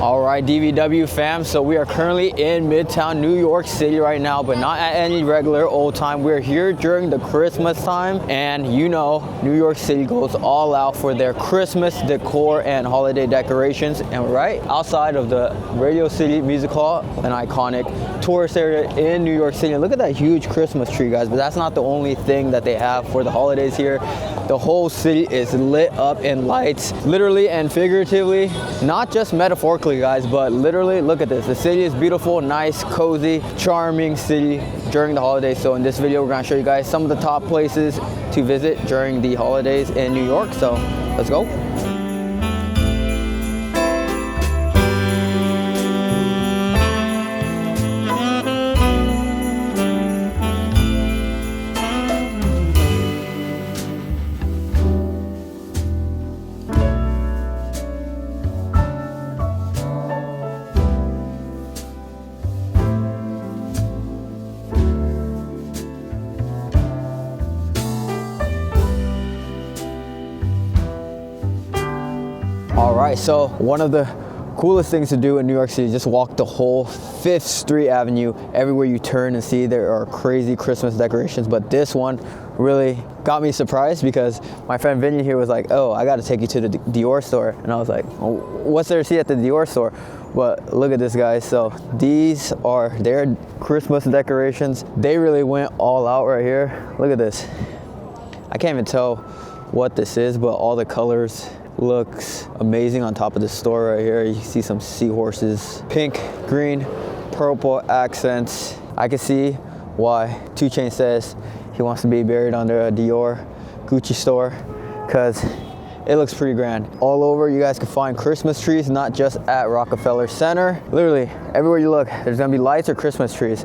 All right, DVW fam, so we are currently in Midtown New York City right now, but not at any regular old time. We're here during the Christmas time, and you know, New York City goes all out for their Christmas decor and holiday decorations. And we're right outside of the Radio City Music Hall, an iconic tourist area in New York City. And look at that huge Christmas tree, guys, but that's not the only thing that they have for the holidays here. The whole city is lit up in lights, literally and figuratively, not just metaphorically, guys, but literally. Look at this. The city is beautiful, nice, cozy, charming city during the holidays. So in this video, we're gonna show you guys some of the top places to visit during the holidays in New York. So let's go. All right, so one of the coolest things to do in New York City is just walk the whole 5th Street Avenue. Everywhere you turn and see, there are crazy Christmas decorations, but this one really got me surprised because my friend Vinny here was like, oh, I gotta take you to the Dior store. And I was like, oh, what's there to see at the Dior store? But look at this, guys. So these are their Christmas decorations. They really went all out right here. Look at this. I can't even tell what this is, but all the colors looks amazing on top of the store right here. You see some seahorses, pink, green, purple accents. I can see why 2 Chainz says he wants to be buried under a Dior Gucci store, because it looks pretty grand. All over, you guys can find Christmas trees, not just at Rockefeller Center. Literally, everywhere you look, there's gonna be lights or Christmas trees.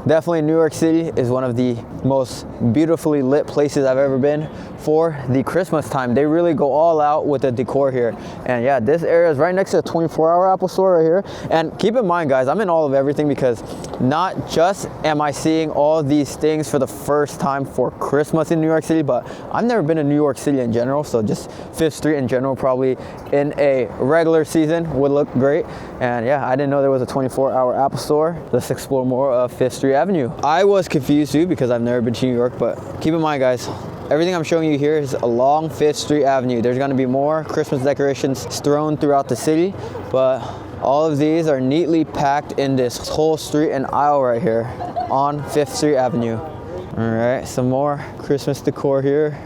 Definitely New York City is one of the most beautifully lit places I've ever been for the Christmas time. They really go all out with the decor here. And yeah, this area is right next to a 24-hour Apple store right here. And keep in mind, guys, I'm in all of everything because not just am I seeing all these things for the first time for Christmas in New York City, but I've never been to New York City in general. So just 5th Street in general, probably in a regular season would look great. And yeah, I didn't know there was a 24-hour Apple store. Let's explore more of 5th Street Avenue. I was confused too because I've never been to New York, but keep in mind, guys, everything I'm showing you here is along 5th Street Avenue. There's gonna be more Christmas decorations strewn throughout the city, but all of these are neatly packed in this whole street and aisle right here on 5th Street Avenue. All right, some more Christmas decor here.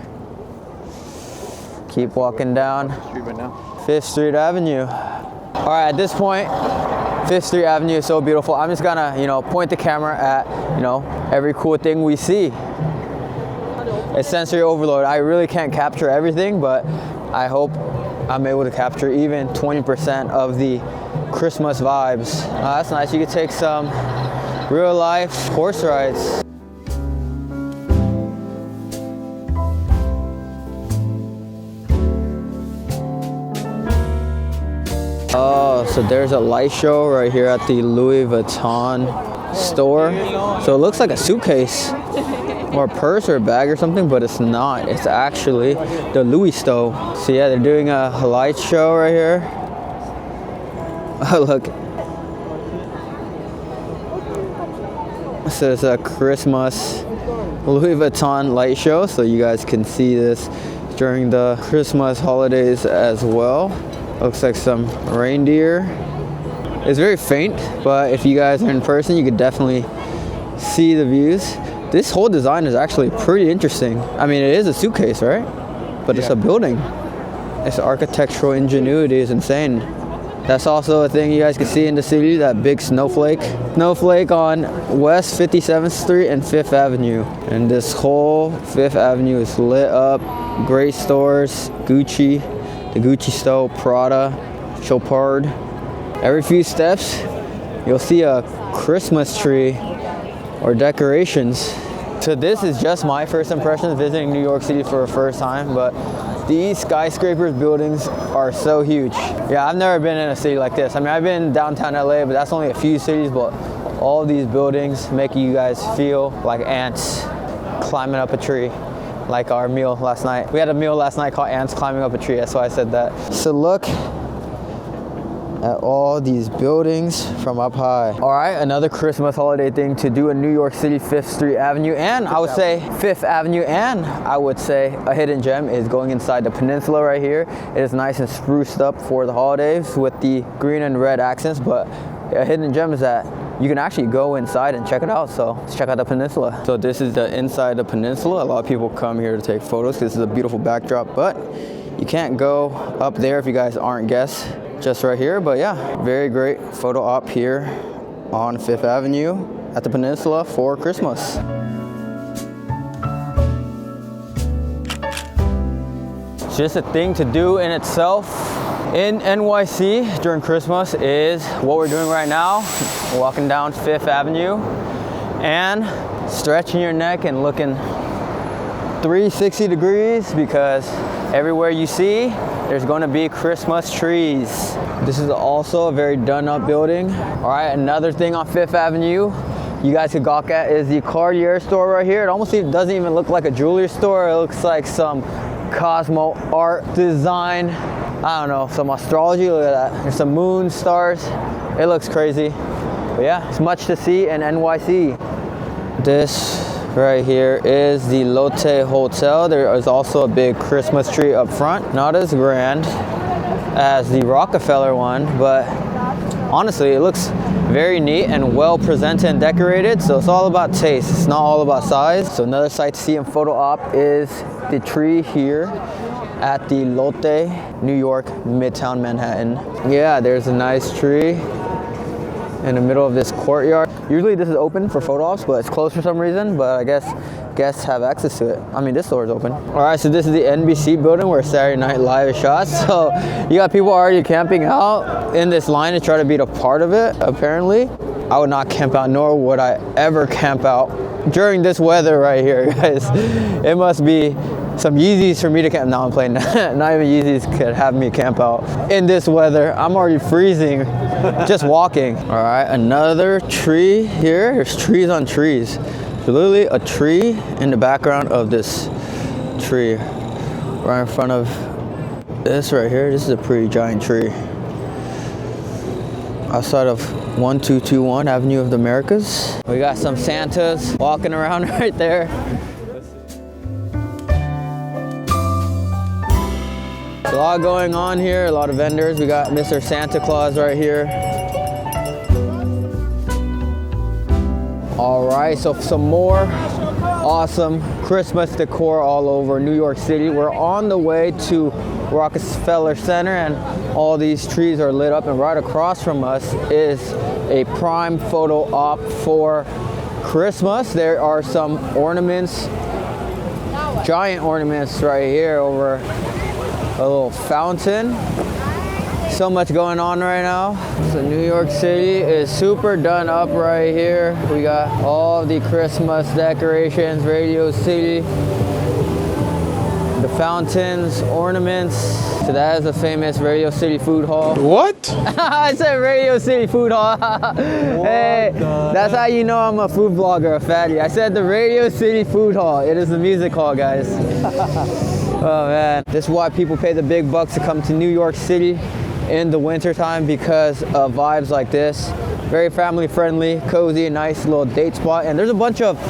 Keep walking down 5th Street Avenue. All right, at this point, 5th Street Avenue is so beautiful. I'm just gonna, point the camera at, every cool thing we see. It's sensory overload. I really can't capture everything, but I hope I'm able to capture even 20% of the Christmas vibes. That's nice. You could take some real life horse rides. Oh, so there's a light show right here at the Louis Vuitton store. So it looks like a suitcase or a purse or a bag or something, but it's not. It's actually the Louis store. So yeah, they're doing a light show right here. Oh, look. So it's a Christmas Louis Vuitton light show. So you guys can see this during the Christmas holidays as well. Looks like some reindeer. It's very faint, but if you guys are in person, you could definitely see the views. This whole design is actually pretty interesting. I mean, it is a suitcase, right? But it's a building. Its architectural ingenuity is insane. That's also a thing you guys can see in the city, that big snowflake. Snowflake on West 57th Street and 5th Avenue. And this whole 5th Avenue is lit up. Great stores, Gucci, the Gucci store, Prada, Chopard. Every few steps, you'll see a Christmas tree or decorations. So this is just my first impression visiting New York City for the first time, but these skyscrapers buildings are so huge. Yeah, I've never been in a city like this. I mean, I've been downtown LA, but that's only a few cities, but all these buildings make you guys feel like ants climbing up a tree. Like our meal last night. We had a meal last night called Ants Climbing Up a Tree. That's why I said that. So look at all these buildings from up high. All right, another Christmas holiday thing to do in New York City, 5th Street Avenue, and I would say 5th Avenue, and I would say a hidden gem is going inside the peninsula right here. It is nice and spruced up for the holidays with the green and red accents, but a hidden gem is that you can actually go inside and check it out. So let's check out the peninsula. So this is the inside of the peninsula. A lot of people come here to take photos because this is a beautiful backdrop, but you can't go up there if you guys aren't guests, just right here. But yeah, very great photo op here on 5th Avenue at the peninsula for Christmas. It's just a thing to do in itself in NYC during Christmas is what we're doing right now. We're walking down 5th Avenue and stretching your neck and looking 360 degrees because everywhere you see, there's going to be Christmas trees. This is also a very done up building. All right, another thing on 5th Avenue you guys could gawk at is the Cartier store right here. It almost doesn't even look like a jewelry store. It looks like some Cosmo art design. I don't know, some astrology. Look at that. There's some moon, stars. It looks crazy. But yeah, it's much to see in NYC. This right here is the Lotte Hotel. There is also a big Christmas tree up front. Not as grand as the Rockefeller one, but honestly, it looks very neat and well presented and decorated. So it's all about taste. It's not all about size. So another sight to see in photo op is the tree here at the Lotte, New York, Midtown Manhattan. Yeah, there's a nice tree in the middle of this courtyard. Usually this is open for photo ops, but it's closed for some reason, but I guess guests have access to it. I mean, this door is open. All right, so this is the NBC building where Saturday Night Live is shot. So you got people already camping out in this line to try to be a part of it, apparently. I would not camp out, nor would I ever camp out during this weather right here, guys. It must be some Yeezys for me to camp. No, I'm playing. Not even Yeezys could have me camp out in this weather. I'm already freezing just walking. All right, another tree here. There's trees on trees. There's literally a tree in the background of this tree right in front of this right here. This is a pretty giant tree. Outside of 1221 Avenue of the Americas. We got some Santas walking around right there. A lot going on here, a lot of vendors. We got Mr. Santa Claus right here. All right, so some more awesome Christmas decor all over New York City. We're on the way to Rockefeller Center and all these trees are lit up, and right across from us is a prime photo op for Christmas. There are some ornaments, giant ornaments right here over a little fountain. So much going on right now. So New York City is super done up right here. We got all the Christmas decorations, Radio City, the fountains, ornaments. So that is a famous Radio City food hall. What? I said Radio City food hall. Hey, that's how you know I'm a food blogger, a fatty. I said the Radio City food hall. It is the music hall, guys. Oh man, this is why people pay the big bucks to come to New York City in the winter time, because of vibes like this. Very family friendly, cozy, nice little date spot. And there's a bunch of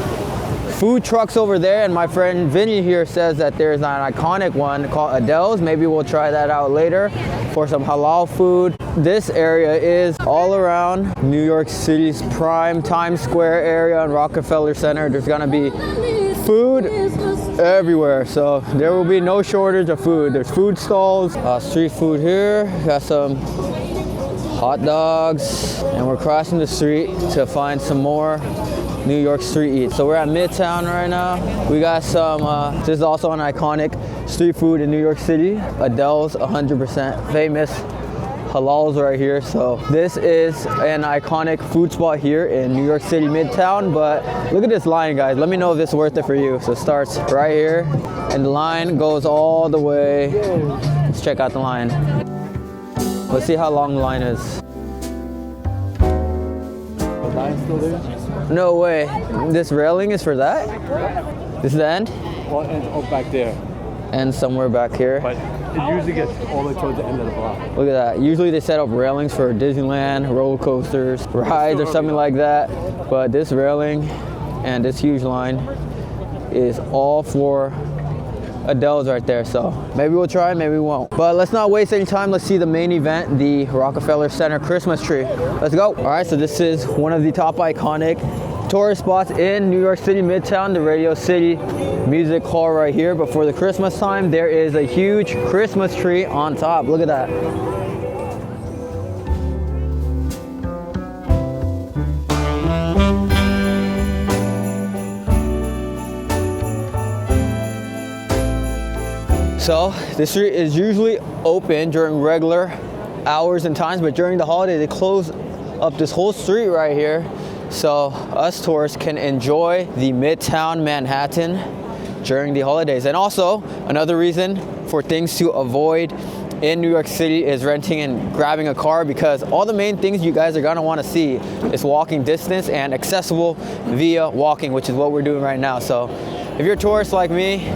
food trucks over there, and my friend Vinny here says that there's an iconic one called Adele's. Maybe we'll try that out later for some halal food. This area is all around New York City's prime Times Square area and Rockefeller Center. There's gonna be food everywhere, so there will be no shortage of food. There's food stalls, street food here. Got some hot dogs, and we're crossing the street to find some more New York street eats. So we're at Midtown right now. We got some, this is also an iconic street food in New York City. Adele's 100% famous. Halal's right here. So this is an iconic food spot here in New York City Midtown, but look at this line, guys. Let me know if this is worth it for you. So it starts right here and the line goes all the way. Let's check out the line. Let's see how long the line is. The line's still there? No way. This railing is for that? This is the end? Well, and back there. And somewhere back here. But It usually gets all the way towards the end of the block. Look at that. Usually they set up railings for Disneyland, roller coasters, rides, or something like that. But this railing and this huge line is all for Adele's right there. So maybe we'll try, maybe we won't. But let's not waste any time. Let's see the main event, the Rockefeller Center Christmas tree. Let's go. All right, so this is one of the top iconic tourist spots in New York City, Midtown, the Radio City Music Hall right here. But for the Christmas time, there is a huge Christmas tree on top. Look at that. So this street is usually open during regular hours and times, but during the holiday, they close up this whole street right here. So us tourists can enjoy the Midtown Manhattan during the holidays. And also another reason for things to avoid in New York City is renting and grabbing a car, because all the main things you guys are gonna wanna see is walking distance and accessible via walking, which is what we're doing right now. So if you're a tourist like me,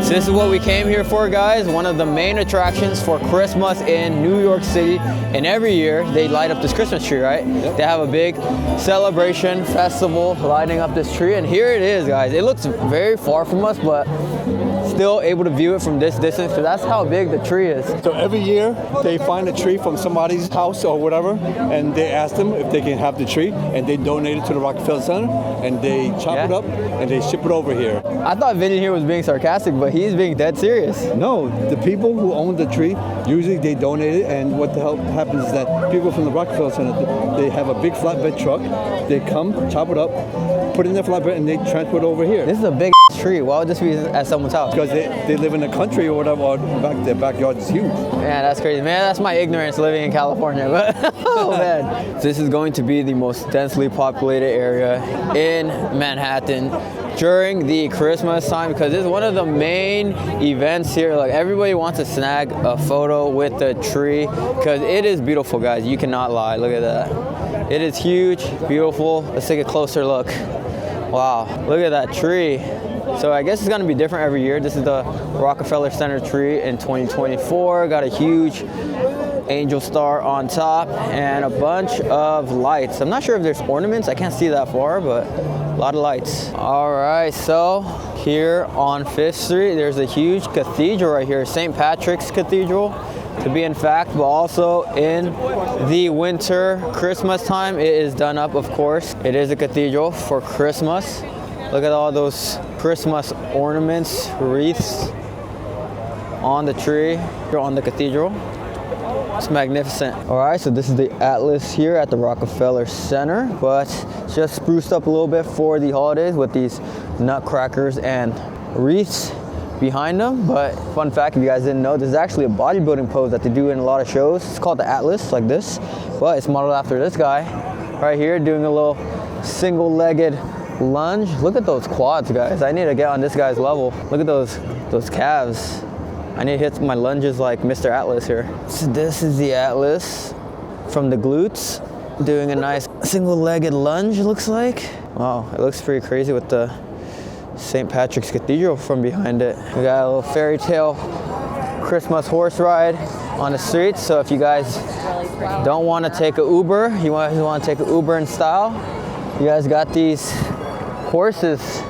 this is what we came here for, guys. One of the main attractions for Christmas in New York City. And every year they light up this Christmas tree, right? Yep. They have a big celebration festival lighting up this tree. And here it is, guys. It looks very far from us, but still able to view it from this distance. So that's how big the tree is. So every year they find a tree from somebody's house or whatever, and they ask them if they can have the tree, and they donate it to the Rockefeller Center, and they chop it up and they ship it over here. I thought Vinny here was being sarcastic, but he's being dead serious. No, the people who own the tree, usually they donate it, and what the hell happens is that people from the Rockefeller Center, they have a big flatbed truck, they come, chop it up, put it in the flatbed, and they transport it over here. This is a big tree. Why would this be at someone's house? Because they live in the country or whatever, or their backyard is huge. Man, that's crazy. Man, that's my ignorance living in California. But oh man. This is going to be the most densely populated area in Manhattan during the Christmas time, because this is one of the main events here. Like, everybody wants to snag a photo with the tree because it is beautiful, guys. You cannot lie. Look at that. It is huge, beautiful. Let's take a closer look. Wow, look at that tree. So I guess it's gonna be different every year. This is the Rockefeller Center tree in 2024. Got a huge angel star on top and a bunch of lights. I'm not sure if there's ornaments. I can't see that far, but a lot of lights. All right, so here on 5th Street, there's a huge cathedral right here, St. Patrick's Cathedral, to be in fact, but also in the winter Christmas time, it is done up, of course. It is a cathedral for Christmas. Look at all those Christmas ornaments, wreaths on the tree, on the cathedral. It's magnificent. All right, so this is the Atlas here at the Rockefeller Center, but just spruced up a little bit for the holidays with these nutcrackers and wreaths behind them. But fun fact, if you guys didn't know, this is actually a bodybuilding pose that they do in a lot of shows. It's called the Atlas, like this, but it's modeled after this guy right here doing a little single-legged lunge. Look at those quads, guys. I need to get on this guy's level. Look at those calves. I need to hit my lunges like Mr. Atlas here. So this is the Atlas from the glutes, doing a nice single-legged lunge, looks like. Wow, it looks pretty crazy with the St. Patrick's Cathedral from behind it. We got a little fairy tale Christmas horse ride on the streets. So if you guys don't want to take an Uber, you want to take an Uber in style, you guys got these horses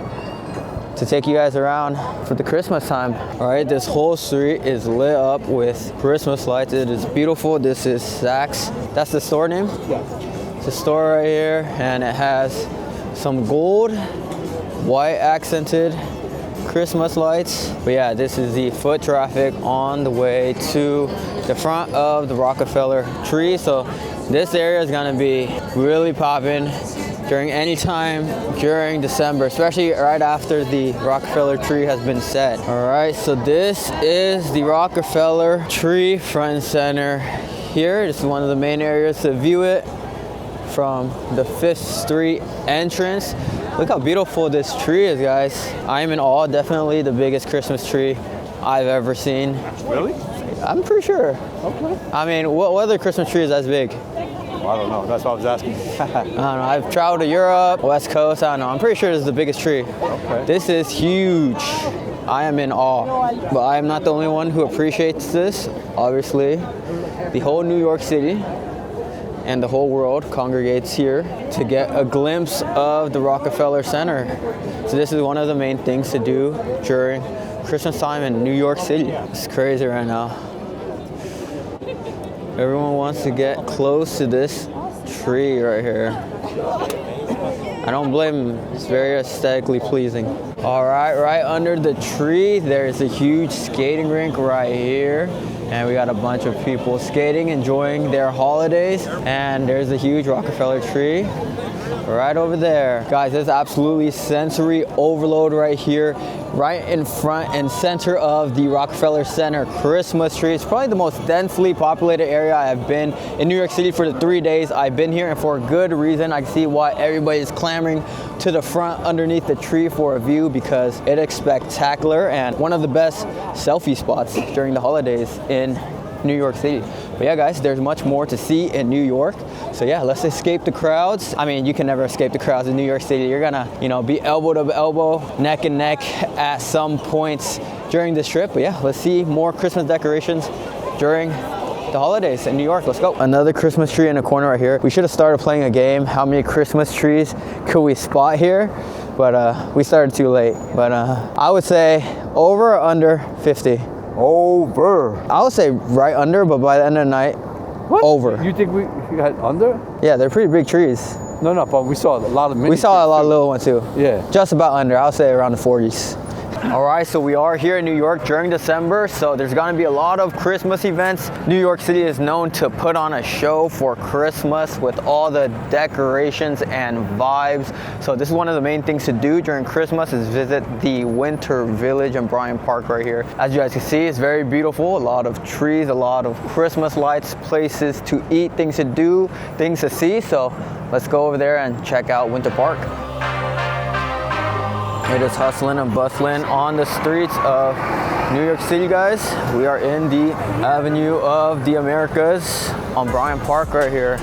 to take you guys around for the Christmas time. All right, this whole street is lit up with Christmas lights. It is beautiful. This is Saks. That's the store name? Yeah. It's a store right here, and it has some gold, white accented Christmas lights. But yeah, this is the foot traffic on the way to the front of the Rockefeller tree. So this area is gonna be really popping during any time during December, especially right after the Rockefeller tree has been set. All right, so this is the Rockefeller tree front and center here. This is one of the main areas to view it from the 5th Street entrance. Look how beautiful this tree is, guys. I am in awe. Definitely the biggest Christmas tree I've ever seen. Really? I'm pretty sure. Okay. I mean, what other Christmas tree is as big? Well, I don't know. That's what I was asking. I don't know. I've traveled to Europe, West Coast. I don't know. I'm pretty sure this is the biggest tree. Okay. This is huge. I am in awe. But I am not the only one who appreciates this. Obviously, the whole New York City and the whole world congregates here to get a glimpse of the Rockefeller Center. So this is one of the main things to do during Christmas time in New York City. It's crazy right now. Everyone wants to get close to this tree right here. I don't blame them. It's very aesthetically pleasing. All right, right under the tree, there's a huge skating rink right here. And we got a bunch of people skating, enjoying their holidays. And there's a huge Rockefeller tree right over there. Guys, there's absolutely sensory overload right here, right in front and center of the Rockefeller Center Christmas tree. It's probably the most densely populated area I've been in New York City for the 3 days I've been here, and for a good reason. I can see why everybody is clamoring to the front underneath the tree for a view, because it is spectacular and one of the best selfie spots during the holidays in New York City. But yeah, guys, there's much more to see in New York. So yeah, let's escape the crowds. I mean, you can never escape the crowds in New York City. You're gonna, be elbow to elbow, neck and neck at some points during this trip. But yeah, let's see more Christmas decorations during the holidays in New York. Let's go. Another Christmas tree in the corner right here. We should have started playing a game. How many Christmas trees could we spot here? But we started too late. But I would say over or under 50. Over. I would say right under, but by the end of the night, What? over. You think we had under? Yeah, they're pretty big trees. No, but we saw a lot of mini We saw a lot of trees, little ones too. Yeah. Just about under. I'll say around the 40s. All right, so we are here in New York during December, so there's gonna be a lot of Christmas events. New York City is known to put on a show for Christmas with all the decorations and vibes. So this is one of the main things to do during Christmas, is visit the Winter Village in Bryant Park right here. As you guys can see, it's very beautiful. A lot of trees, a lot of Christmas lights, places to eat, things to do, things to see. So let's go over there and check out Winter Park. It is hustling and bustling on the streets of New York City, guys. We are in the Avenue of the Americas on Bryant Park right here.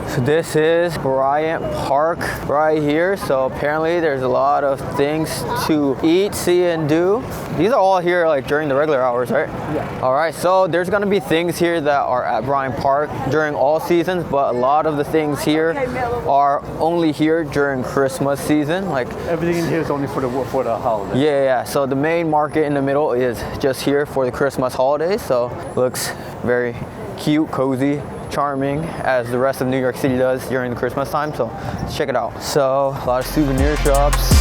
So this is Bryant Park right here. So apparently there's a lot of things to eat, see, and do. These are all here like during the regular hours, right? Yeah. All right, so there's gonna be things here that are at Bryant Park during all seasons, but a lot of the things here are only here during Christmas season. Like Everything in here is only for the holiday. yeah. So the main market in the middle is just here for the Christmas holidays. So looks very cute, cozy, charming, as the rest of New York City does during the Christmas time. So let's check it out. So a lot of souvenir shops.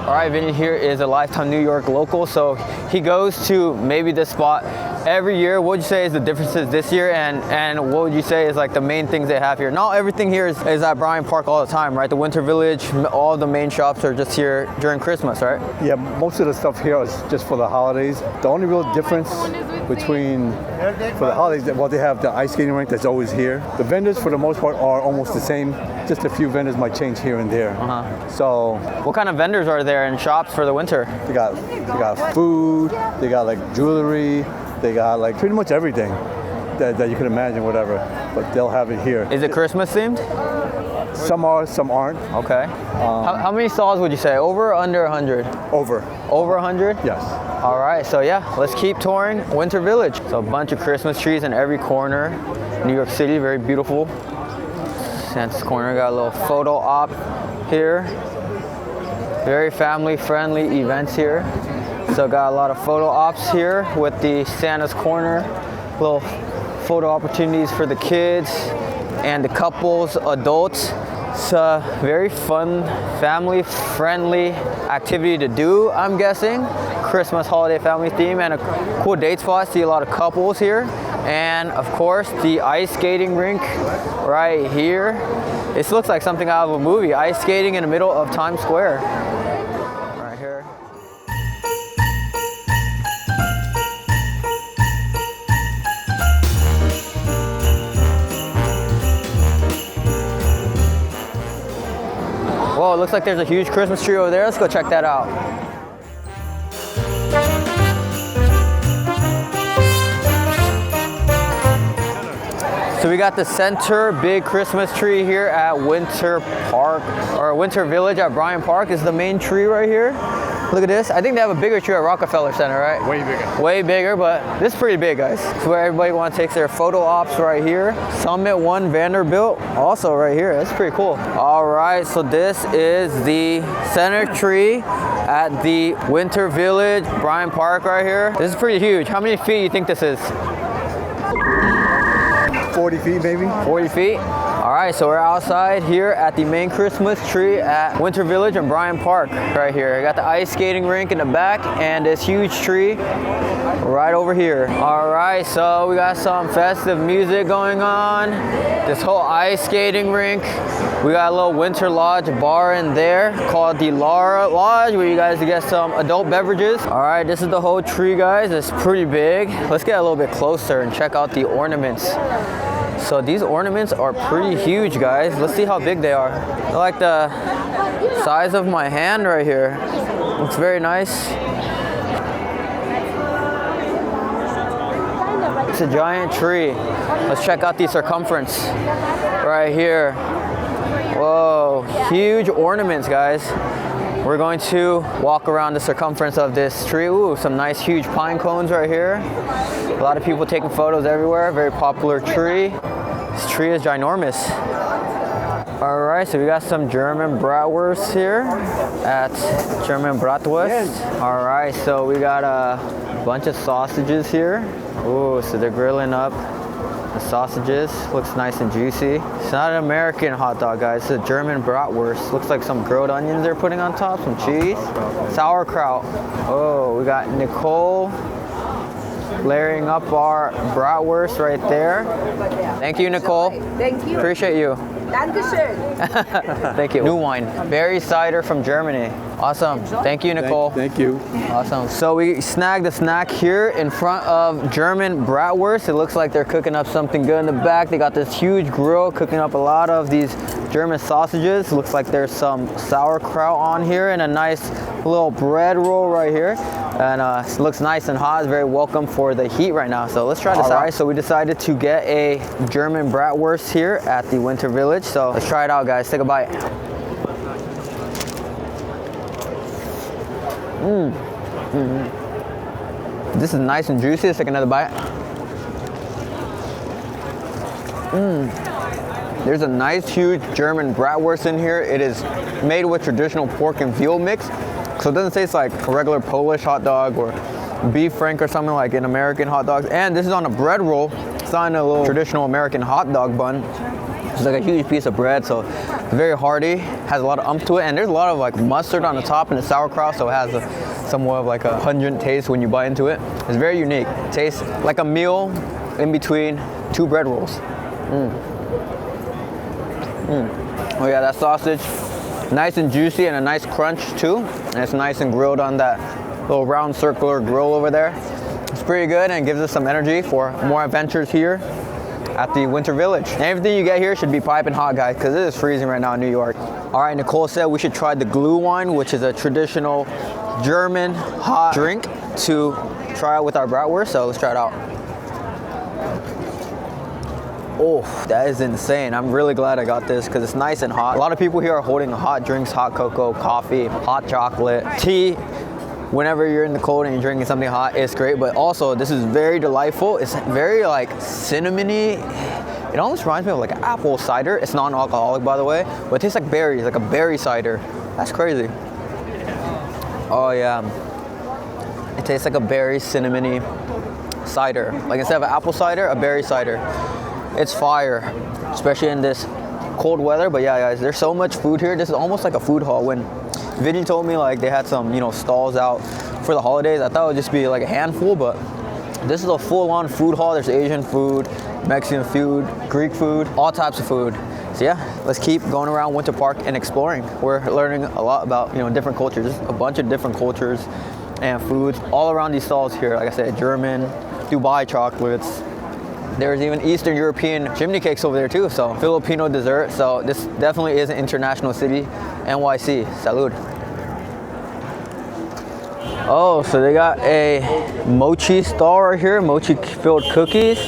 All right, Vinny here is a lifetime New York local, so he goes to maybe this spot every year. What would you say is the differences this year, and what would you say is like the main things they have here? Not everything here is at Bryant Park all the time, right? The Winter Village, all the main shops are just here during Christmas, right? Yeah, most of the stuff here is just for the holidays. The only real difference between for the holidays, well, they have the ice skating rink that's always here. The vendors, for the most part, are almost the same. Just a few vendors might change here and there. So, what kind of vendors are there in shops for the winter? they got food, they got like jewelry, they got like pretty much everything that you can imagine, whatever. But they'll have it here. Is it Christmas themed? Some are, some aren't. Okay. How many stalls would you say? Over or under 100? Over. Over 100? Yes. All right, so yeah, let's keep touring Winter Village. So a bunch of Christmas trees in every corner. New York City, very beautiful. Santa's corner, got a little photo op here. Very family friendly events here. So got a lot of photo ops here with the Santa's corner. Little photo opportunities for the kids and the couples, adults. It's a very fun, family friendly activity to do, I'm guessing. Christmas holiday family theme, and a cool date spot. See a lot of couples here And of course, the ice skating rink right here. This looks like something out of a movie. Ice skating in the middle of Times Square. Right here. Whoa, it looks like there's a huge Christmas tree over there. Let's go check that out. So we got the center big Christmas tree here at Winter Park, or Winter Village at Bryant Park is the main tree right here. Look at this. I think they have a bigger tree at Rockefeller Center, right? Way bigger. Way bigger, but this is pretty big, guys. It's where everybody wants to take their photo ops right here. Summit 1 Vanderbilt, also right here. That's pretty cool. All right, so this is the center tree at the Winter Village, Bryant Park right here. This is pretty huge. How many feet do you think this is? 40 feet, maybe. 40 feet. All right, so we're outside here at the main Christmas tree at Winter Village and Bryant Park right here. I got the ice skating rink in the back and this huge tree right over here. All right, so we got some festive music going on. This whole ice skating rink. We got a little Winter Lodge bar in there called the Laura Lodge where you guys get some adult beverages. All right, this is the whole tree, guys. It's pretty big. Let's get a little bit closer and check out the ornaments. So these ornaments are pretty huge, guys. Let's see how big they are. They're like the size of my hand right here. Looks very nice. It's a giant tree. Let's check out the circumference right here. Whoa, huge ornaments, guys. We're going to walk around the circumference of this tree. Ooh, some nice huge pine cones right here. A lot of people taking photos everywhere. Very popular tree. This tree is ginormous. All right, so we got some German bratwurst here at German Bratwurst. All right, so we got a bunch of sausages here. Ooh, so they're grilling up the sausages. Looks nice and juicy. It's not an American hot dog, guys. It's a German bratwurst. Looks like some grilled onions they're putting on top, some cheese. Sauerkraut. Oh, we got Nicole layering up our bratwurst right there. Thank you, Nicole. Thank you. Appreciate you. Dankeschön. Thank you. New wine. Berry cider from Germany. Awesome. Thank you, Nicole. Thank you. Awesome. So we snagged a snack here in front of German bratwurst. It looks like they're cooking up something good in the back. They got this huge grill cooking up a lot of these German sausages. Looks like there's some sauerkraut on here and a nice little bread roll right here. And it looks nice and hot. It's very welcome for the heat right now. So let's try this out. All right, so we decided to get a German bratwurst here at the Winter Village. So let's try it out, guys. Take a bite. This is nice and juicy. Let's take another bite. There's a nice, huge German bratwurst in here. It is made with traditional pork and veal mix. So it doesn't taste like a regular Polish hot dog or beef frank or something like in American hot dogs. And this is on a bread roll. It's on a little traditional American hot dog bun. It's like a huge piece of bread, so it's very hearty, has a lot of umph to it, and there's a lot of like mustard on the top and the sauerkraut, so it has somewhat of like a pungent taste when you bite into it. It's very unique. It tastes like a meal in between two bread rolls. Oh yeah, that sausage, nice and juicy and a nice crunch too, and it's nice and grilled on that little round circular grill over there. It's pretty good and gives us some energy for more adventures here at the Winter Village. And everything you get here should be piping hot, guys, because it is freezing right now in New York. All right, Nicole said we should try the glue wine, which is a traditional German hot drink, to try out with our bratwurst. So let's try it out. Oh, that is insane. I'm really glad I got this because it's nice and hot. A lot of people here are holding hot drinks, hot cocoa, coffee, hot chocolate, tea. Whenever you're in the cold and you're drinking something hot, it's great. But also, this is very delightful. It's very like cinnamony. It almost reminds me of like apple cider. It's non-alcoholic, by the way, but it tastes like berries, like a berry cider. That's crazy. Oh yeah, it tastes like a berry cinnamony cider. Like instead of an apple cider, a berry cider. It's fire, especially in this cold weather. But yeah, guys, there's so much food here. This is almost like a food hall. When Vinny told me like they had some, stalls out for the holidays, I thought it would just be like a handful, but This is a full-on food hall. There's Asian food, Mexican food, Greek food, all types of food. So yeah, let's keep going around Winter Park and exploring. We're learning a lot about, you know, different cultures, just a bunch of different cultures and foods all around these stalls here. Like I said, German, Dubai chocolates. There's even Eastern European chimney cakes over there too. So Filipino dessert. So this definitely is an international city. NYC, salud. Oh, so they got a mochi stall right here, mochi filled cookies,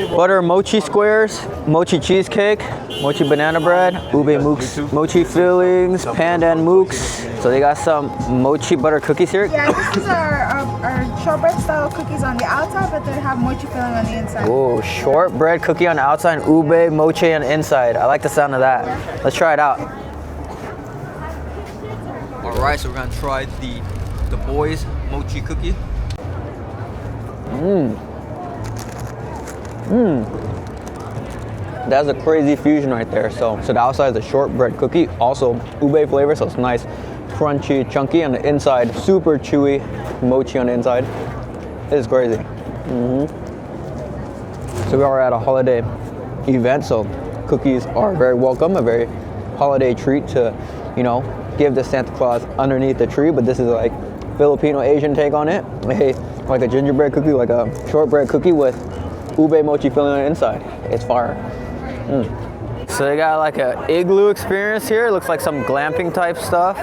butter mochi squares, mochi cheesecake, mochi banana bread, ube mooks, mochi fillings, pandan mooks. So they got some mochi butter cookies here. Yeah, this is our shortbread style cookies on the outside, but they have mochi filling on the inside. Oh, shortbread cookie on the outside and ube mochi on the inside. I like the sound of that. Let's try it out. All right, so we're gonna try the boys mochi cookie. That's a crazy fusion right there. So the outside is a shortbread cookie, also ube flavor, so it's nice, crunchy, chunky on the inside, super chewy, mochi on the inside. It is crazy. So we are at a holiday event, so cookies are very welcome, a very holiday treat to, you know, give the Santa Claus underneath the tree. But this is like Filipino Asian take on it. Like a gingerbread cookie, like a shortbread cookie with ube mochi filling on the inside. It's fire. So they got like a igloo experience here. It looks like some glamping type stuff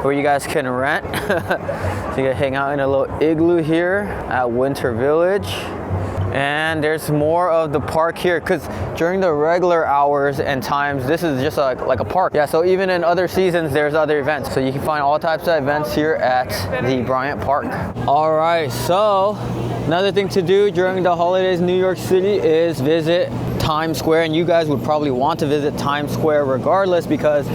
where you guys can rent. So you can hang out in a little igloo here at Winter Village. And there's more of the park here, because during the regular hours and times, this is just like a park. Yeah, so even in other seasons, there's other events. So you can find all types of events here at the Bryant Park. All right, so another thing to do during the holidays in New York City is visit Times Square. And you guys would probably want to visit Times Square regardless, because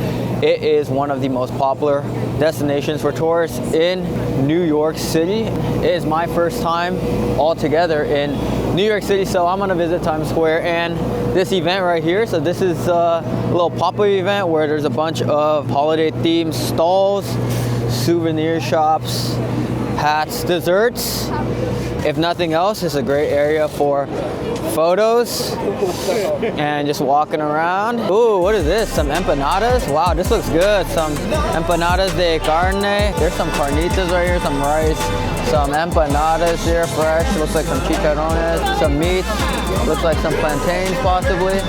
it is one of the most popular destinations for tourists in New York City. It is my first time altogether in New York City, so I'm gonna visit Times Square and this event right here. So this is a little pop-up event where there's a bunch of holiday themed stalls, souvenir shops, hats, desserts. If nothing else, it's a great area for photos and just walking around. Ooh, what is this? Some empanadas? Wow, this looks good. Some empanadas de carne. There's some carnitas right here, some rice, some empanadas here, fresh. Looks like some chicharrones, some meat. Looks like some plantains possibly.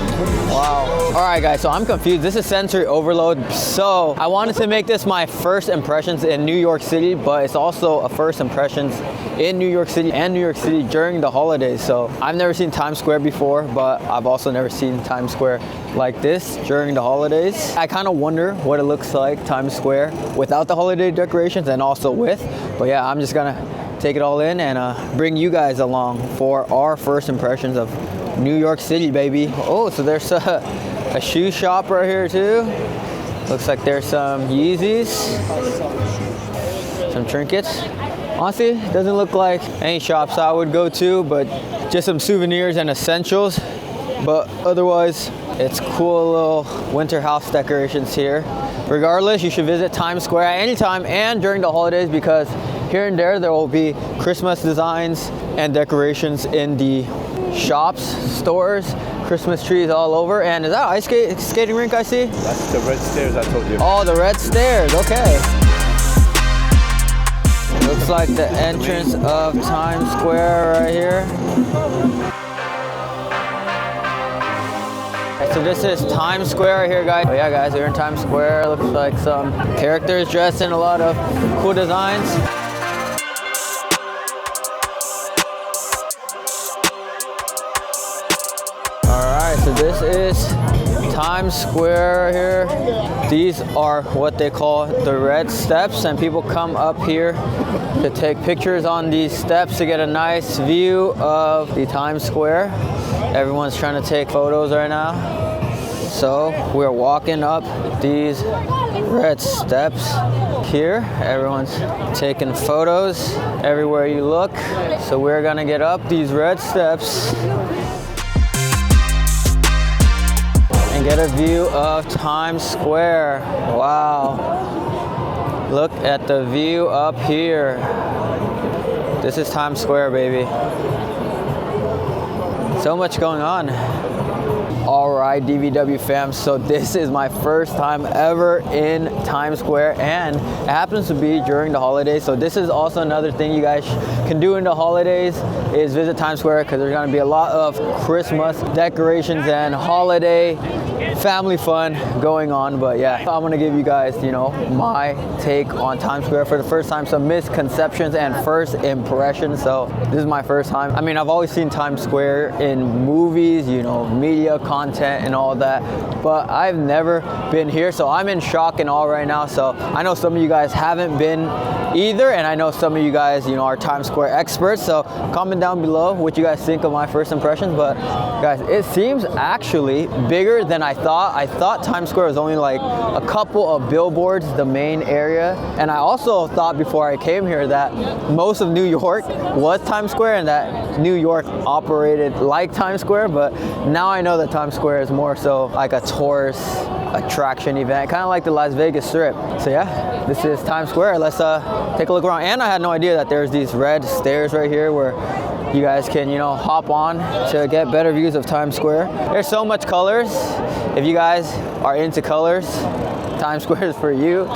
Wow. All right guys, so I'm confused. This is sensory overload. So I wanted to make this my first impressions in New York City, but it's also a first impressions in New York City and New York City during the holidays. So I've never seen Times Square before, but I've also never seen Times Square like this during the holidays. I kind of wonder what it looks like, Times Square, without the holiday decorations and also with. But yeah, I'm just gonna take it all in and bring you guys along for our first impressions of New York City, baby. Oh, so there's a shoe shop right here too. Looks like there's some Yeezys, some trinkets. Honestly, it doesn't look like any shops I would go to, but just some souvenirs and essentials. But otherwise, it's cool little winter house decorations here. Regardless, you should visit Times Square at any time and during the holidays, because here and there will be Christmas designs and decorations in the shops, stores, Christmas trees all over. And is that an ice skating rink I see? That's the red stairs I told you. Oh, the red stairs, okay. Looks like the entrance of Times Square right here. So this is Times Square right here, guys. Oh yeah, guys, we're in Times Square. Looks like some characters dressed in a lot of cool designs. Alright, so this is Times Square right here. These are what they call the red steps, and people come up here to take pictures on these steps to get a nice view of the Times Square. Everyone's trying to take photos right now. So we're walking up these red steps here. Everyone's taking photos everywhere you look. So we're gonna get up these red steps and get a view of Times Square. Wow. Look at the view up here. This is Times Square, baby. So much going on. All right, DVW fam, so this is my first time ever in Times Square, and it happens to be during the holidays. So this is also another thing you guys can do in the holidays is visit Times Square, because there's gonna be a lot of Christmas decorations and holiday family fun going on. But yeah, I'm gonna give you guys, you know, my take on Times Square for the first time, some misconceptions and first impressions. So this is my first time. I mean, I've always seen Times Square in movies, you know, media content and all that, but I've never been here, so I'm in shock and all right now. So I know some of you guys haven't been either, and I know some of you guys, you know, are Times Square experts, so comment down below what you guys think of my first impressions. But guys, it seems actually bigger than I thought. I thought Times Square was only like a couple of billboards, the main area, and I also thought before I came here that most of New York was Times Square and that New York operated like Times Square, but now I know that Times Square is more so like a tourist attraction event, kind of like the Las Vegas Strip. So yeah, this is Times Square. Let's take a look around. And I had no idea that there's these red stairs right here where you guys can, you know, hop on to get better views of Times Square. There's so much colors. If you guys are into colors, Times Square is for you.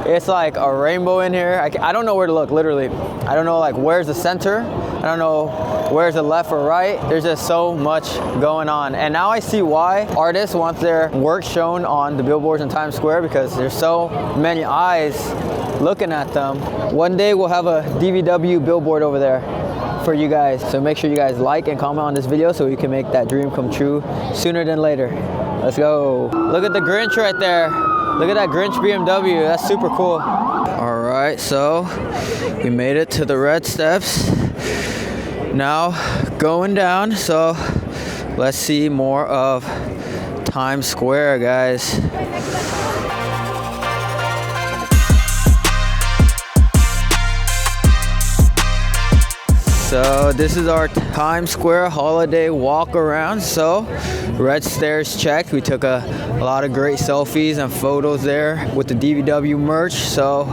It's like a rainbow in here. I don't know where to look, literally. I don't know like where's the center. I don't know where's the left or right. There's just so much going on. And now I see why artists want their work shown on the billboards in Times Square, because there's so many eyes looking at them. One day we'll have a DVW billboard over there for you guys. So make sure you guys like and comment on this video so we can make that dream come true sooner than later. Let's go. Look at the Grinch right there. Look at that Grinch BMW. That's super cool. All right, so we made it to the red steps. Now going down, so let's see more of Times Square, guys. So this is our Times Square holiday walk around. So red stairs checked. We took a lot of great selfies and photos there with the DVW merch. So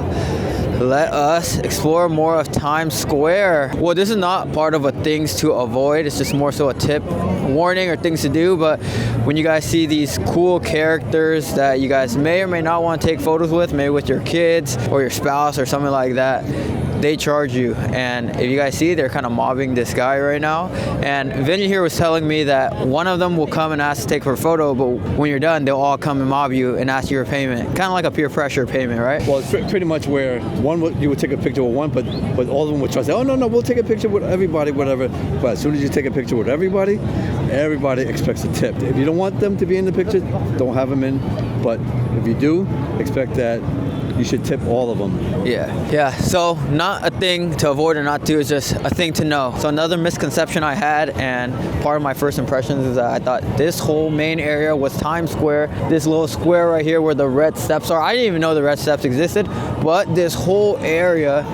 let us explore more of Times Square. Well, this is not part of a things to avoid. It's just more so a tip, warning, or things to do. But when you guys see these cool characters that you guys may or may not want to take photos with, maybe with your kids or your spouse or something like that, they charge you. And if you guys see, they're kind of mobbing this guy right now. And Vinny here was telling me that one of them will come and ask to take her photo, but when you're done, they'll all come and mob you and ask you for payment. Kind of like a peer pressure payment, right? Well, it's pretty much where you would take a picture with one, but all of them would try to say, oh, no, we'll take a picture with everybody, whatever. But as soon as you take a picture with everybody expects a tip. If you don't want them to be in the picture, don't have them in. But if you do, expect that you should tip all of them. Yeah. So not a thing to avoid or not do, it's just a thing to know. So another misconception I had, and part of my first impressions, is that I thought this whole main area was Times Square. This little square right here where the red steps are. I didn't even know the red steps existed, but this whole area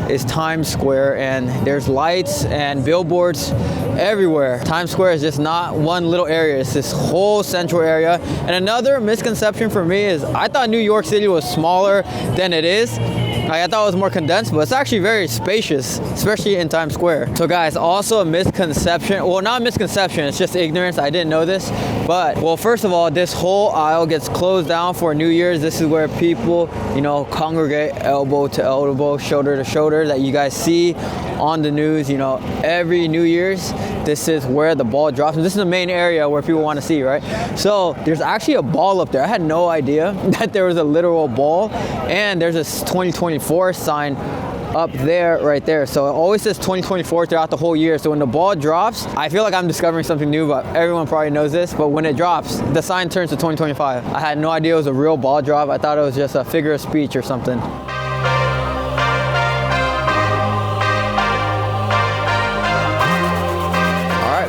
is Times Square, and there's lights and billboards everywhere. Times Square is just not one little area, it's this whole central area. And another misconception for me is I thought New York City was smaller than it is. I thought it was more condensed, but it's actually very spacious, especially in Times Square. So guys, also a misconception, well, not a misconception, it's just ignorance. I didn't know this, but well, first of all, this whole aisle gets closed down for New Year's. This is where people, you know, congregate elbow to elbow, shoulder to shoulder, that you guys see on the news, you know, every New Year's. This is where the ball drops, and this is the main area where people want to see, right? So there's actually a ball up there. I had no idea that there was a literal ball, and there's a 2024 sign up there, right there. So it always says 2024 throughout the whole year. So when the ball drops, I feel like I'm discovering something new, but everyone probably knows this, but when it drops, the sign turns to 2025. I had no idea it was a real ball drop. I thought it was just a figure of speech or something.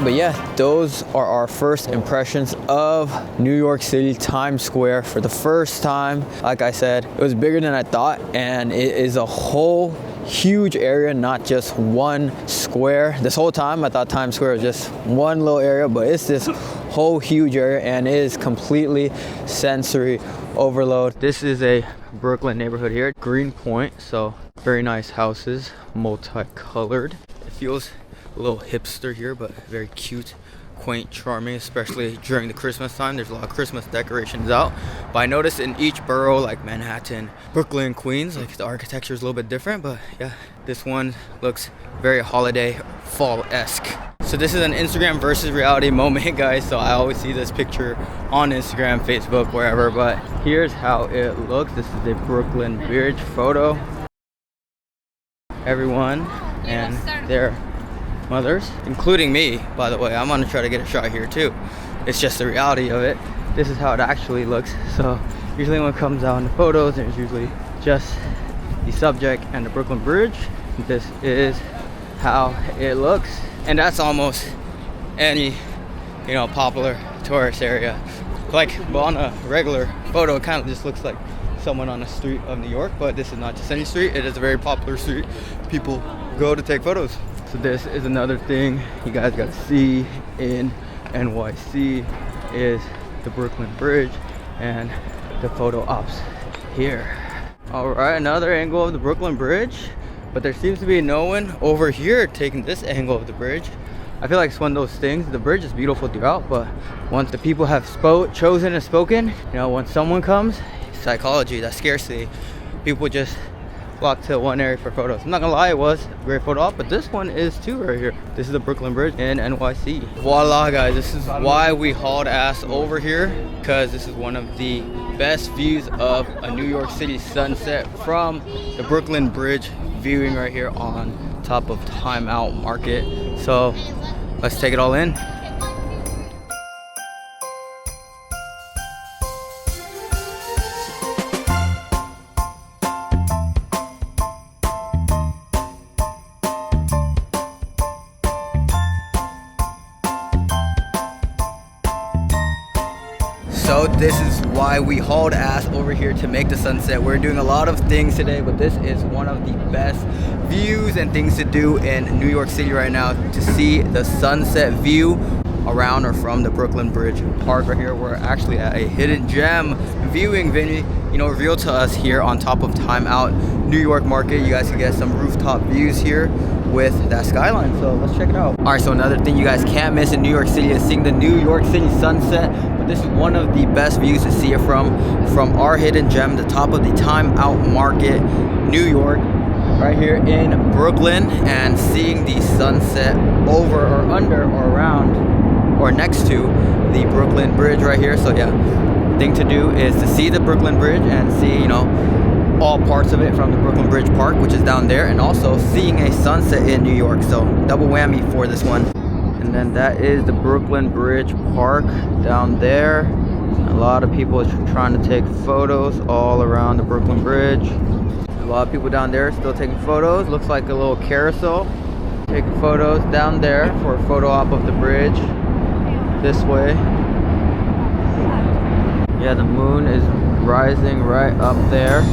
But yeah, those are our first impressions of New York City Times Square for the first time. Like I said, it was bigger than I thought, and it is a whole huge area, not just one square. This whole time I thought Times Square was just one little area, but it's this whole huge area, and it is completely sensory overload. This is a Brooklyn neighborhood here, Greenpoint, so very nice houses, multicolored. It feels a little hipster here, but very cute, quaint, charming, especially during the Christmas time. There's a lot of Christmas decorations out. But I noticed in each borough, like Manhattan, Brooklyn, Queens, like the architecture is a little bit different. But yeah, this one looks very holiday fall-esque. So this is an Instagram versus reality moment, guys. So I always see this picture on Instagram, Facebook, wherever. But here's how it looks. This is the Brooklyn Bridge photo. Everyone and their mothers, including me, by the way. I'm gonna try to get a shot here too. It's just the reality of it. This is how it actually looks. So usually when it comes out in the photos, there's usually just the subject and the Brooklyn Bridge. This is how it looks. And that's almost any, you know, popular tourist area. Like, well, on a regular photo, it kind of just looks like someone on the street of New York, but this is not just any street. It is a very popular street. People go to take photos. So this is another thing you guys gotta see in NYC is the Brooklyn Bridge and the photo ops here. All right, another angle of the Brooklyn Bridge, but there seems to be no one over here taking this angle of the bridge. I feel like it's one of those things. The bridge is beautiful throughout, but once the people have chosen and spoken, you know, when someone comes, psychology, that scarcity, people just flock to one area for photos. I'm not gonna lie, it was a great photo op, but this one is too right here. This is the Brooklyn Bridge in NYC. Voila, guys, this is why we hauled ass over here, because this is one of the best views of a New York City sunset from the Brooklyn Bridge, viewing right here on top of Time Out Market. So let's take it all in. So this is why we hauled ass over here to make the sunset. We're doing a lot of things today, but this is one of the best views and things to do in New York City right now, to see the sunset view around or from the Brooklyn Bridge Park right here. We're actually at a hidden gem viewing venue, you know, revealed to us here on top of Time Out New York Market. You guys can get some rooftop views here with that skyline, so let's check it out. All right, so another thing you guys can't miss in New York City is seeing the New York City sunset. But this is one of the best views to see it from our hidden gem, the top of the Time Out Market, New York, right here in Brooklyn, and seeing the sunset over or under or around or next to the Brooklyn Bridge right here. So yeah, thing to do is to see the Brooklyn Bridge and see, you know, all parts of it from the Brooklyn Bridge Park, which is down there, and also seeing a sunset in New York. So double whammy for this one. And then that is the Brooklyn Bridge Park down there. A lot of people are trying to take photos all around the Brooklyn Bridge. A lot of people down there still taking photos. Looks like a little carousel. Taking photos down there for a photo op of the bridge. This way. Yeah, the moon is rising right up there.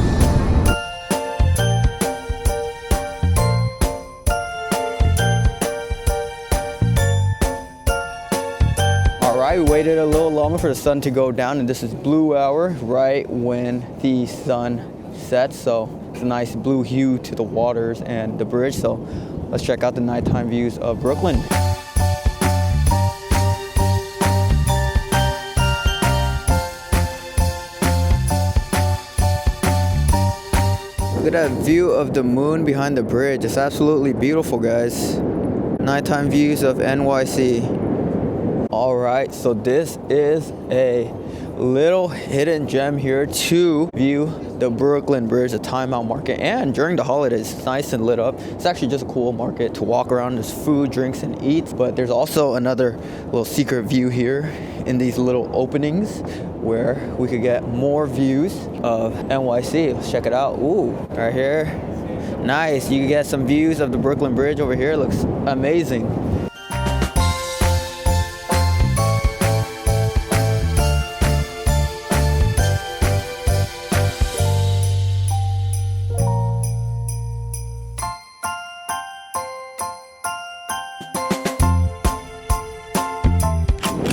We waited a little longer for the sun to go down, and this is blue hour, right when the sun sets. So it's a nice blue hue to the waters and the bridge. So let's check out the nighttime views of Brooklyn. Look at that view of the moon behind the bridge. It's absolutely beautiful, guys. Nighttime views of NYC. All right, so this is a little hidden gem here to view the Brooklyn Bridge, the Time Out Market, and during the holidays, it's nice and lit up. It's actually just a cool market to walk around. There's food, drinks, and eats, but there's also another little secret view here in these little openings where we could get more views of NYC. Let's check it out. Ooh, right here. Nice, you can get some views of the Brooklyn Bridge over here. It looks amazing.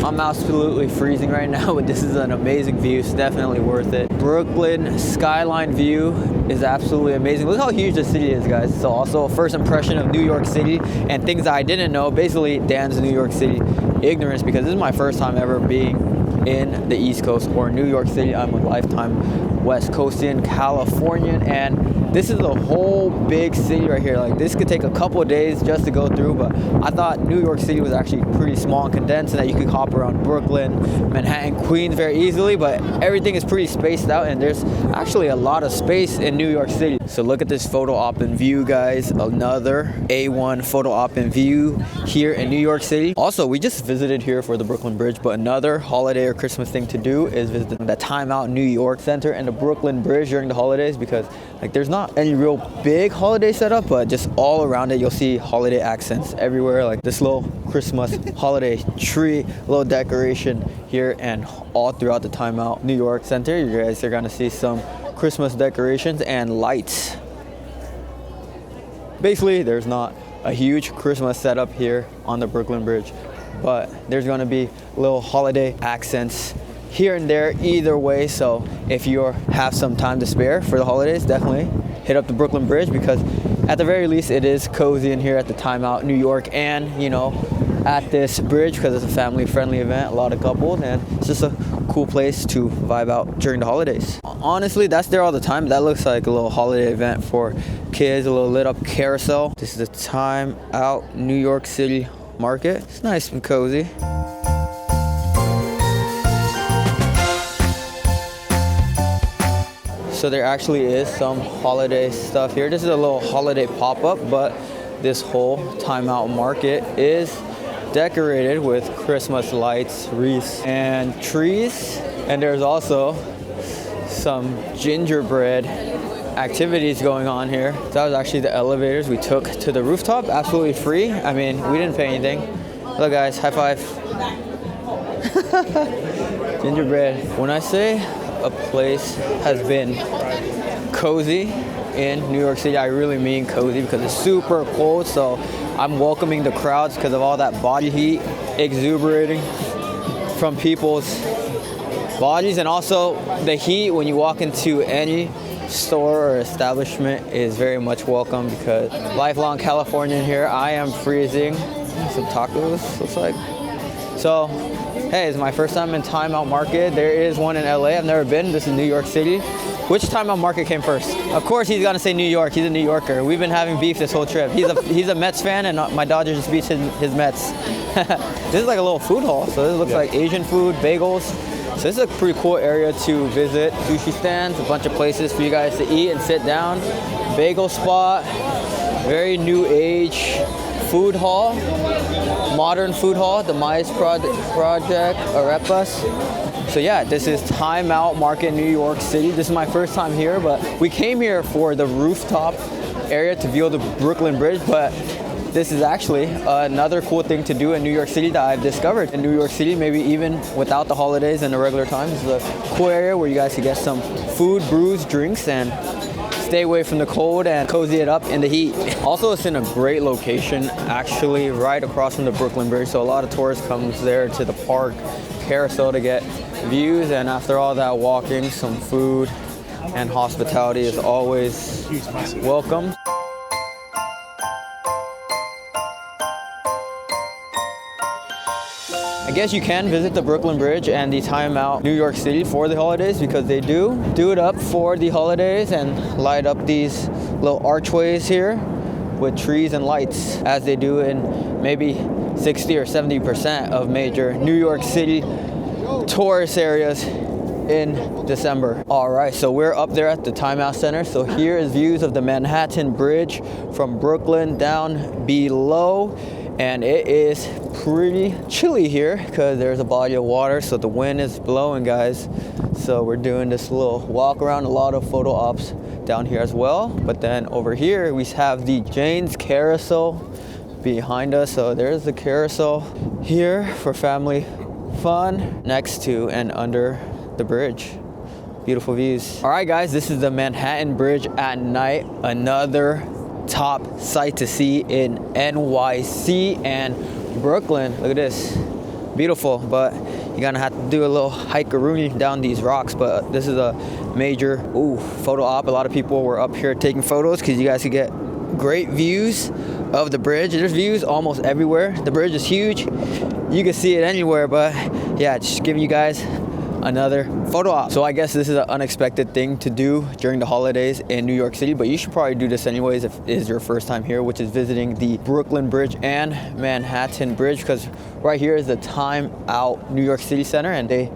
I'm absolutely freezing right now, but this is an amazing view. It's definitely worth it. Brooklyn skyline view is absolutely amazing. Look how huge the city is, guys. So also a first impression of New York City and things that I didn't know. Basically, Dan's New York City ignorance because this is my first time ever being in the East Coast or New York City. I'm a lifetime West Coastian, Californian, and this is a whole big city right here. Like, this could take a couple of days just to go through, but I thought New York City was actually pretty small and condensed and that you could hop around Brooklyn, Manhattan, Queens very easily, but everything is pretty spaced out and there's actually a lot of space in New York City. So look at this photo op and view, guys. Another A1 photo op and view here in New York City. Also, we just visited here for the Brooklyn Bridge, but another holiday or Christmas thing to do is visit the Time Out New York Center and the Brooklyn Bridge during the holidays, because like there's not any real big holiday setup, but just all around it you'll see holiday accents everywhere, like this little Christmas holiday tree, little decoration here, and all throughout the Time Out New York Center you guys are gonna see some Christmas decorations and lights. Basically, there's not a huge Christmas setup here on the Brooklyn Bridge, but there's gonna be little holiday accents here and there either way. So if you have some time to spare for the holidays, definitely hit up the Brooklyn Bridge, because at the very least it is cozy in here at the Time Out New York, and you know, at this bridge, because it's a family friendly event, a lot of couples, and it's just a cool place to vibe out during the holidays. Honestly, that's there all the time. That looks like a little holiday event for kids, a little lit up carousel. This is the Time Out New York City market. It's nice and cozy. So there actually is some holiday stuff here. This is a little holiday pop-up, but this whole Time Out market is decorated with Christmas lights, wreaths, and trees. And there's also some gingerbread activities going on here. So that was actually the elevators we took to the rooftop, absolutely free. I mean, we didn't pay anything. Look guys, high five. Gingerbread. When I say a place has been cozy in New York City, I really mean cozy, because it's super cold. So I'm welcoming the crowds because of all that body heat exuberating from people's bodies, and also the heat when you walk into any store or establishment is very much welcome, because lifelong Californian here, I am freezing. Some tacos, looks like. So hey, it's my first time in Time Out Market. There is one in LA. I've never been. This is New York City. Which Time Out Market came first? Of course he's gonna say New York. He's a New Yorker. We've been having beef this whole trip. He's a Mets fan, and my Dodgers just beat his Mets. This is like a little food hall. So this looks like Asian food, bagels. So this is a pretty cool area to visit. Sushi stands, a bunch of places for you guys to eat and sit down. Bagel spot, very new age food hall, modern food hall, the Mice Project, Arepas. So yeah, this is Time Out Market, New York City. This is my first time here, but we came here for the rooftop area to view the Brooklyn Bridge, but this is actually another cool thing to do in New York City that I've discovered in New York City, maybe even without the holidays and the regular times. This is a cool area where you guys can get some food, brews, drinks, and stay away from the cold and cozy it up in the heat. Also, it's in a great location, actually right across from the Brooklyn Bridge. So a lot of tourists come there to the park carousel to get views, and after all that walking, some food and hospitality is always welcome. I guess you can visit the Brooklyn Bridge and the Time Out New York City for the holidays, because they do it up for the holidays and light up these little archways here with trees and lights, as they do in maybe 60 or 70% of major New York City tourist areas in December. All right, so we're up there at the Time Out Center. So here is views of the Manhattan Bridge from Brooklyn down below. And it is pretty chilly here because there's a body of water, so the wind is blowing, guys. So we're doing this little walk around, a lot of photo ops down here as well. But then over here we have the Jane's Carousel behind us. So there's the carousel here for family fun next to and under the bridge. Beautiful views. All right, guys, this is the Manhattan Bridge at night. Another top sight to see in NYC and Brooklyn. Look at this, beautiful, but you're gonna have to do a little hike-a-rooney down these rocks. But this is a major photo op. A lot of people were up here taking photos because you guys could get great views of the bridge. There's views almost everywhere. The bridge is huge you can see it anywhere, but yeah, just giving you guys another photo op. So I guess this is an unexpected thing to do during the holidays in New York City, but you should probably do this anyways if it is your first time here, which is visiting the Brooklyn Bridge and Manhattan Bridge, because right here is the Time Out New York City Center, and they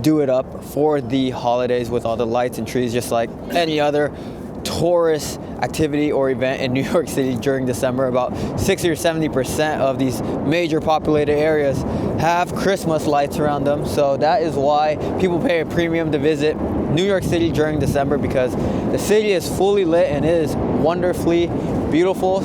do it up for the holidays with all the lights and trees, just like any other tourist activity or event in New York City during December. About 60 or 70% of these major populated areas have Christmas lights around them. So that is why people pay a premium to visit New York City during December, because the city is fully lit and it is wonderfully beautiful.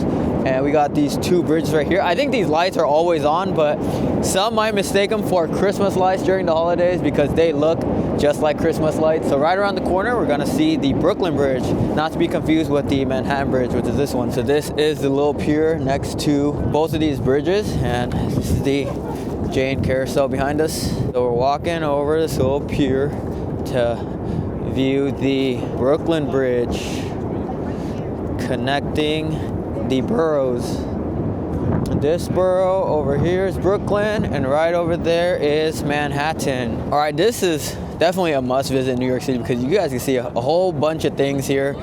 And we got these two bridges right here. I think these lights are always on, but some might mistake them for Christmas lights during the holidays because they look just like Christmas lights. So right around the corner, we're gonna see the Brooklyn Bridge, not to be confused with the Manhattan Bridge, which is this one. So this is the little pier next to both of these bridges, and this is the Jane Carousel behind us. So we're walking over this little pier to view the Brooklyn Bridge connecting the boroughs. This borough over here is Brooklyn, and right over there is Manhattan. All right, this is definitely a must visit in New York City because you guys can see a whole bunch of things here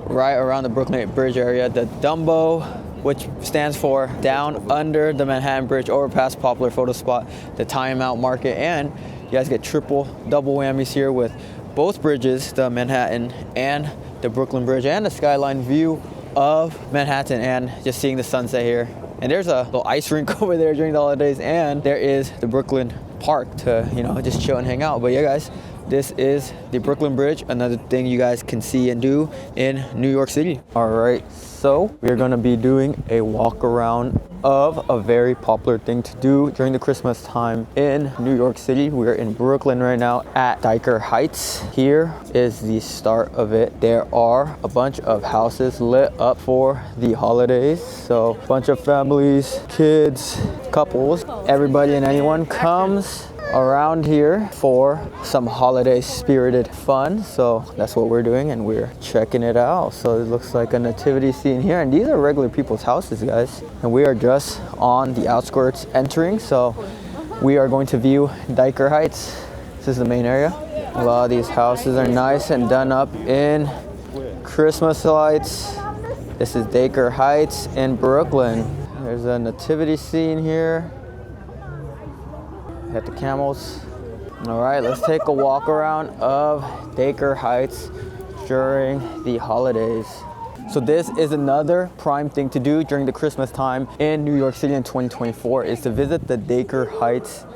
right around the Brooklyn Bridge area. The Dumbo, which stands for down under the Manhattan Bridge overpass, popular photo spot, the Time Out Market, and you guys get double whammies here with both bridges, the Manhattan and the Brooklyn Bridge, and the skyline view of Manhattan, and just seeing the sunset here. And there's a little ice rink over there during the holidays, and there is the Brooklyn Park to, just chill and hang out. But yeah, guys, this is the Brooklyn Bridge, another thing you guys can see and do in New York City. All right, so we're gonna be doing a walk around of a very popular thing to do during the Christmas time in New York City. We're in Brooklyn right now at Dyker Heights. Here is the start of it. There are a bunch of houses lit up for the holidays. So a bunch of families, kids, couples, everybody and anyone comes around here for some holiday spirited fun. So that's what we're doing, and we're checking it out. So it looks like a nativity scene here, and these are regular people's houses, guys, and we are just on the outskirts entering. So we are going to view Dyker Heights. This is the main area. A lot of these houses are nice and done up in Christmas lights. This is Dyker Heights in Brooklyn. There's a nativity scene here. Got the camels. All right, let's take a walk around of Dyker Heights during the holidays. So this is another prime thing to do during the Christmas time in New York City in 2024, is to visit the Dyker Heights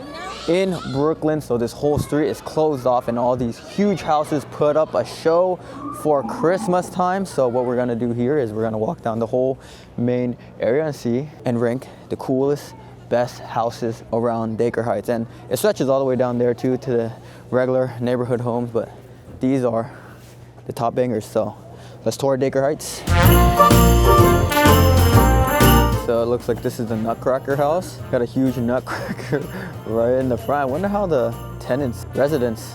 in Brooklyn. So this whole street is closed off, and all these huge houses put up a show for Christmas time. So what we're gonna do here is we're gonna walk down the whole main area and see and rank the coolest, best houses around Dyker Heights. And it stretches all the way down there too to the regular neighborhood homes, but these are the top bangers. So let's tour Dyker Heights. So it looks like this is the Nutcracker house. Got a huge Nutcracker right in the front. I wonder how the residents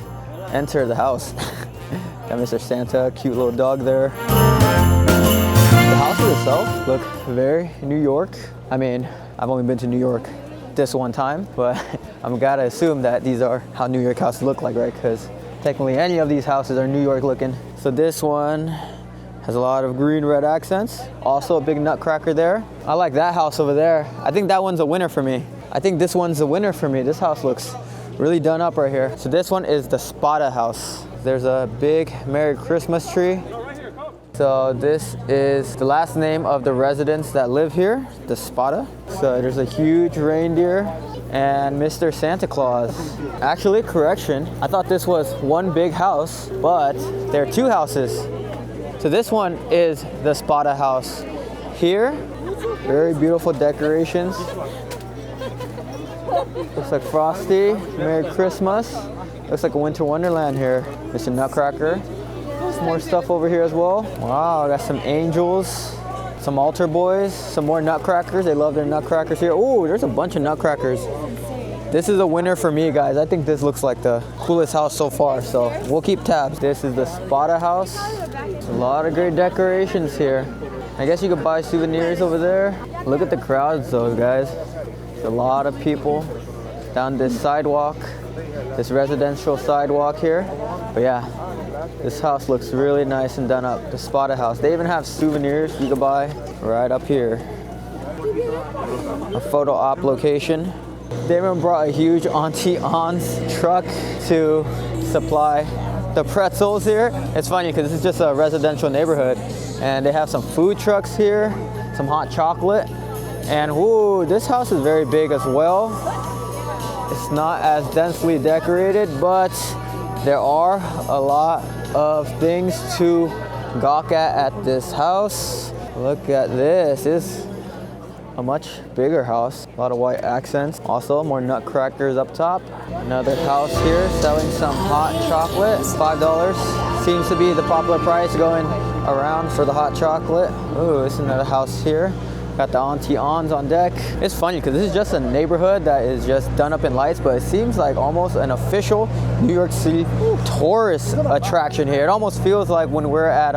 enter the house. Got Mr. Santa, cute little dog there. The houses itself look very New York. I mean, I've only been to New York this one time, but I'm gotta assume that these are how New York houses look like, right? Because technically any of these houses are New York looking. So this one has a lot of green red accents. Also a big Nutcracker there. I like that house over there. I think that one's a winner for me. I think this one's a winner for me. This house looks really done up right here. So this one is the Spada house. There's a big Merry Christmas tree. So this is the last name of the residents that live here, the Spada. So there's a huge reindeer and Mr. Santa Claus. Actually, correction, I thought this was one big house, but there are two houses. So this one is the Spada house. Here, very beautiful decorations. Looks like Frosty, Merry Christmas. Looks like a winter wonderland here. Mr. Nutcracker. Some more stuff over here as well. Wow, got some angels, some altar boys, some more nutcrackers. They love their nutcrackers here. Oh, there's a bunch of nutcrackers. This is a winner for me, guys. I think this looks like the coolest house so far, so we'll keep tabs. This is the Spada house. There's a lot of great decorations here. I guess you could buy souvenirs over there. Look at the crowds though, guys. There's a lot of people down this sidewalk, this residential sidewalk here. But yeah, this house looks really nice and done up. The Spotted House. They even have souvenirs you can buy right up here. A photo op location. They even brought a huge Auntie Anne's truck to supply the pretzels here. It's funny because this is just a residential neighborhood, and they have some food trucks here, some hot chocolate, and whoo, this house is very big as well. It's not as densely decorated, but there are a lot of things to gawk at this house. Look at this. It's a much bigger house. A lot of white accents. Also, more nutcrackers up top. Another house here selling some hot chocolate. $5 seems to be the popular price going around for the hot chocolate. Ooh, it's another house here. Got the Auntie Anne's on deck. It's funny because this is just a neighborhood that is just done up in lights, but it seems like almost an official New York City tourist attraction here. It almost feels like when we're at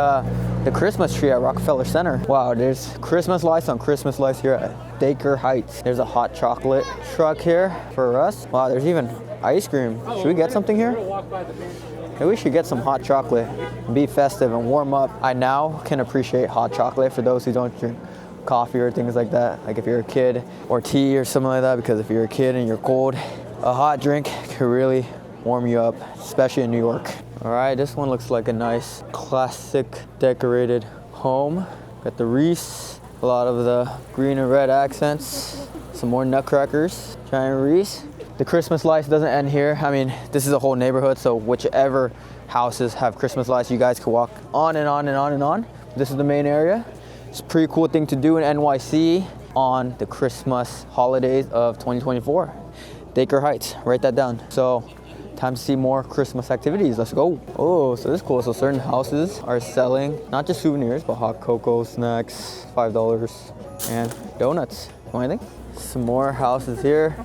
the Christmas tree at Rockefeller Center. Wow, there's Christmas lights on Christmas lights here at Dyker Heights. There's a hot chocolate truck here for us. Wow, there's even ice cream. Should we get something here? Maybe we should get some hot chocolate, be festive and warm up. I now can appreciate hot chocolate for those who don't drink coffee or things like that. Like if you're a kid, or tea or something like that, because if you're a kid and you're cold, a hot drink can really warm you up, especially in New York. All right, this one looks like a nice classic decorated home. Got the wreaths, a lot of the green and red accents, some more nutcrackers, giant wreaths. The Christmas lights doesn't end here. I mean, this is a whole neighborhood, so whichever houses have Christmas lights, you guys can walk on and on and on and on. This is the main area. It's a pretty cool thing to do in NYC on the Christmas holidays of 2024. Dyker Heights, write that down. So, time to see more Christmas activities. Let's go. Oh, so this is cool. So certain houses are selling not just souvenirs, but hot cocoa, snacks, $5, and donuts. Want anything? Some more houses here.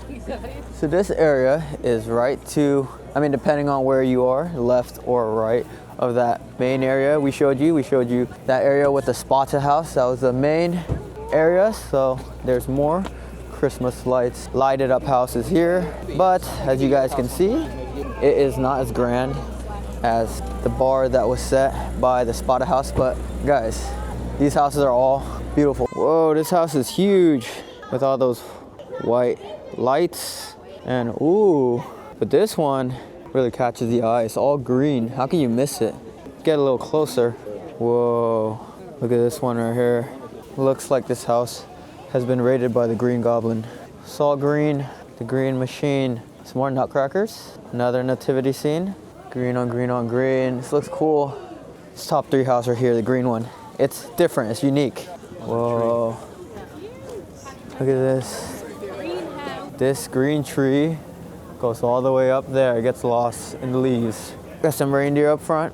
So this area is right to, I mean, depending on where you are, left or right of that main area we showed you. We showed you that area with the Spotted House. That was the main area. So there's more Christmas lights, lighted up houses here. But as you guys can see, it is not as grand as the bar that was set by the Spotted House. But guys, these houses are all beautiful. Whoa, this house is huge with all those white lights. And ooh, but this one really catches the eye. It's all green. How can you miss it? Get a little closer. Whoa, look at this one right here. Looks like this house has been raided by the Green Goblin. It's all green, the green machine. Some more nutcrackers. Another nativity scene. Green on green on green. This looks cool. This top 3 house right here, the green one. It's different, it's unique. Whoa. Look at this. This green tree goes all the way up there. It gets lost in the leaves. Got some reindeer up front.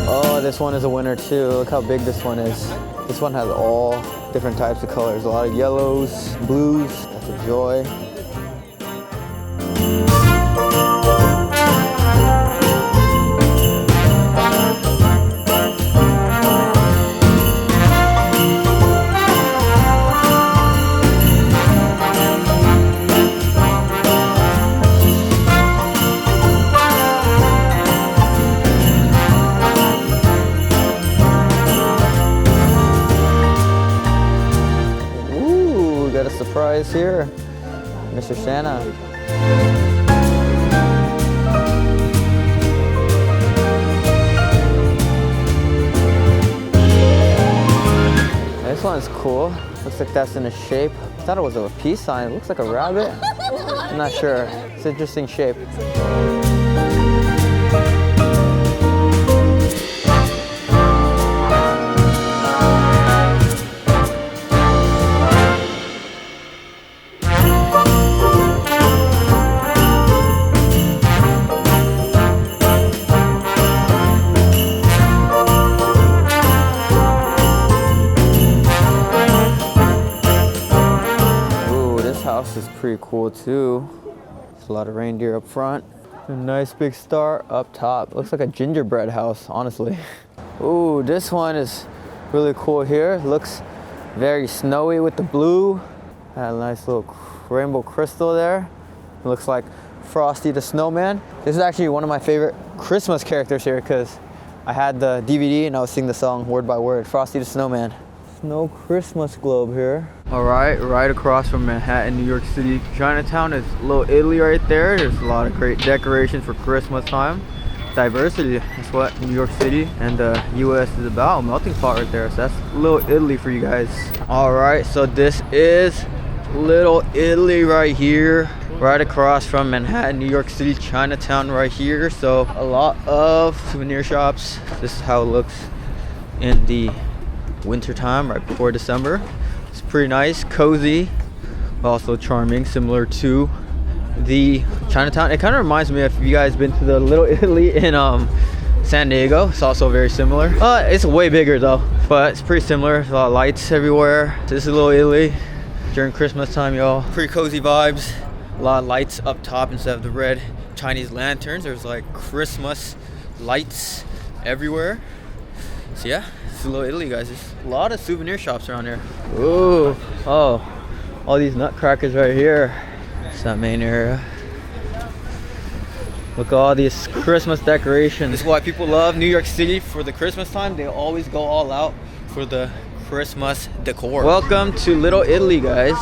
Oh, this one is a winner too. Look how big this one is. This one has all different types of colors. A lot of yellows, blues. That's a joy. Surprise here, Mr. Santa. This one's cool. Looks like that's in a shape. I thought it was a peace sign. It looks like a rabbit. I'm not sure. It's an interesting shape. Is pretty cool too. There's a lot of reindeer up front. A nice big star up top. Looks like a gingerbread house, honestly. Ooh, this one is really cool here. Looks very snowy with the blue. Got a nice little rainbow crystal there. It looks like Frosty the Snowman. This is actually one of my favorite Christmas characters here because I had the DVD and I was singing the song word by word, Frosty the Snowman. Snow Christmas globe here. All right across from Manhattan, New York City, Chinatown is Little Italy right there. There's a lot of great decorations for Christmas time. Diversity, that's what New York City and the US is about. A melting pot right there. So that's Little Italy for you guys. All right, so this is Little Italy right here, right across from Manhattan, New York City, Chinatown right here. So a lot of souvenir shops. This is how it looks in the winter time, right before December. It's pretty nice, cozy, also charming, similar to the Chinatown. It kind of reminds me, if you guys been to the Little Italy in San Diego. It's also very similar. It's way bigger though, but it's pretty similar. There's a lot of lights everywhere. This is Little Italy during Christmas time, y'all. Pretty cozy vibes. A lot of lights up top instead of the red Chinese lanterns. There's like Christmas lights everywhere. So yeah, this is Little Italy, guys. There's a lot of souvenir shops around here. Ooh, oh, all these nutcrackers right here. It's that main area. Look at all these Christmas decorations. This is why people love New York City for the Christmas time. They always go all out for the Christmas decor. Welcome to Little Italy, guys.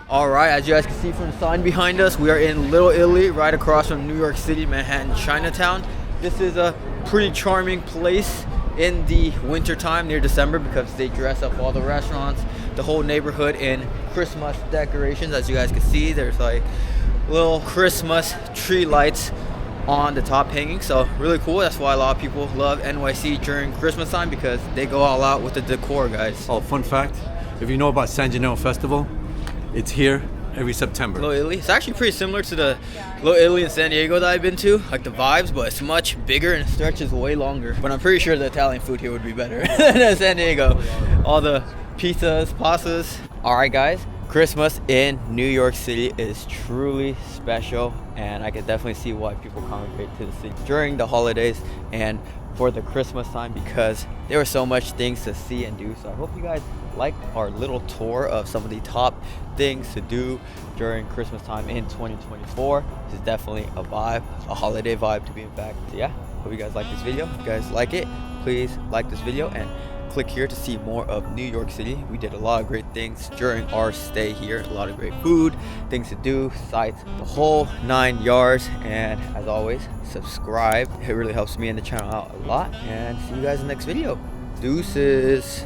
All right, as you guys can see from the sign behind us, we are in Little Italy, right across from New York City, Manhattan, Chinatown. This is a pretty charming place in the winter time near December because they dress up all the restaurants, the whole neighborhood in Christmas decorations. As you guys can see, there's like little Christmas tree lights on the top hanging, so really cool. That's why a lot of people love NYC during Christmas time, because they go all out with the decor, guys. Oh, fun fact, if you know about San Gennaro Festival, it's here every September. Little Italy. It's actually pretty similar to the Little Italy in San Diego that I've been to, like the vibes, but it's much bigger and it stretches way longer. But I'm pretty sure the Italian food here would be better than San Diego. All the pizzas, pastas. All right, guys. Christmas in New York City is truly special, and I can definitely see why people congregate to the city during the holidays and for the Christmas time, because there were so much things to see and do. So I hope you guys liked our little tour of some of the top things to do during Christmas time in 2024. This is definitely a vibe, a holiday vibe to be in fact. So yeah, hope you guys like this video. If you guys like it, please like this video and click here to see more of New York City. We did a lot of great things during our stay here. A lot of great food, things to do, sights, the whole 9 yards. And as always, subscribe. It really helps me and the channel out a lot. And see you guys in the next video. Deuces.